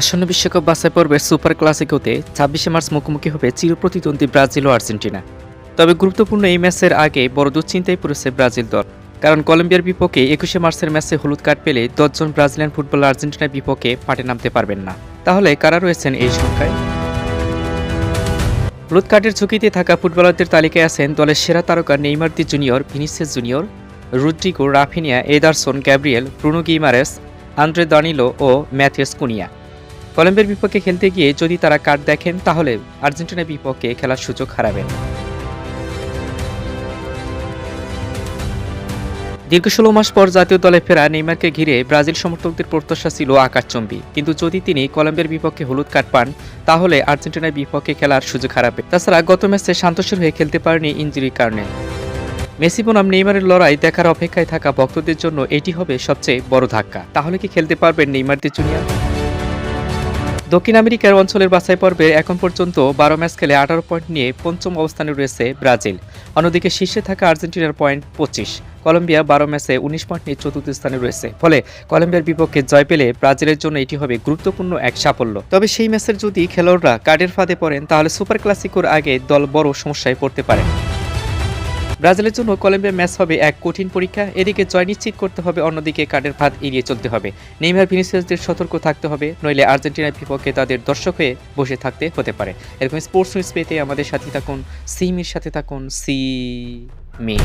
আসন্ন বিশ্বকাপ বাছাই পর্বের সুপার ক্লাসিকোতে ২৬শে মার্চ মুখোমুখি হবে চিরপ্রতিদ্বন্দ্বী ব্রাজিল ও আর্জেন্টিনা। তবে গুরুত্বপূর্ণ এই ম্যাচের আগে বড় দুশ্চিন্তায় পড়েছে ব্রাজিল দল। কারণ কলম্বিয়ার বিপক্ষে ২১শে মার্চের ম্যাচে হলুদ কার্ড পেলে ১০ জন ব্রাজিলিয়ান ফুটবলার আর্জেন্টিনার বিপক্ষে মাঠে নামতে পারবেন না। তাহলে কারা রয়েছেন এই সংখ্যায়? হলুদ কার্ডের ঝুঁকিতে থাকা ফুটবলারদের তালিকায় আছেন দলের সেরা তারকা Neymar da Junior, Vinicius Junior, Rodrygo, Raphinha, Ederson, Gabriel, Bruno Guimaraes, Andre Danilo ও ম্যাথিয়াস কুনিয়া। কলম্বিয়ার বিপক্ষে খেলতে গিয়ে যদি তারা কার্ড দেখেন তাহলে আর্জেন্টিনার বিপক্ষে খেলার সুযোগ হারাবেন। দীর্ঘ ১৬ মাস পর জাতীয় দলে ফেরা নেইমারকে ঘিরে ব্রাজিল সমর্থকদের প্রত্যাশা ছিল আকাশচুম্বী। কিন্তু যদি তিনি কলম্বিয়ার বিপক্ষে হলুদ কার্ড পান তাহলে আর্জেন্টিনার বিপক্ষে খেলার সুযোগ হারাবে। তাছাড়া গত ম্যাচে শান্তশীল হয়ে খেলতে পারেনি ইনজুরির কারণে। মেসি বনাম নেইমারের লড়াই দেখার অপেক্ষায় থাকা ভক্তদের জন্য এটি হবে সবচেয়ে বড় ধাক্কা। তাহলে কি খেলতে পারবেন নেইমার দি জুনিয়র? দক্ষিণ আমেরিকার অঞ্চলের বাছাই পর্বে এখন পর্যন্ত ১২ ম্যাচ খেলে ১৮ পয়েন্ট নিয়ে পঞ্চম অবস্থানে রয়েছে ব্রাজিল। অন্যদিকে শীর্ষে থাকা আর্জেন্টিনার পয়েন্ট ২৫। কলম্বিয়া ১২ ম্যাচে ১৯ পয়েন্ট নিয়ে চতুর্থ স্থানে রয়েছে। ফলে কলম্বিয়ার বিপক্ষে জয় পেলে ব্রাজিলের জন্য এটি হবে গুরুত্বপূর্ণ এক সাফল্য। তবে সেই ম্যাচের যদি খেলোয়াড়রা কার্ডের ফাঁদে পড়েন তাহলে সুপার ক্লাসিকোর আগে দল বড় সমস্যায় পড়তে পারে। ব্রাজিলের জন্য কলম্বিয়া ম্যাচ হবে এক কঠিন পরীক্ষা। এদিকে জয় নিশ্চিত করতে হবে, অন্যদিকে কার্ডের ফাঁদ এড়িয়ে চলতে হবে। নেইমার, ভিনিসিয়াসদের সতর্ক থাকতে হবে, নইলে আর্জেন্টিনার বিপক্ষে তাদের দর্শক হয়ে বসে থাকতে হতে পারে। এরকম স্পোর্টস নিউজ পেতে আমাদের সাথে থাকুন, সিমির সাথে থাকুন, সি মি।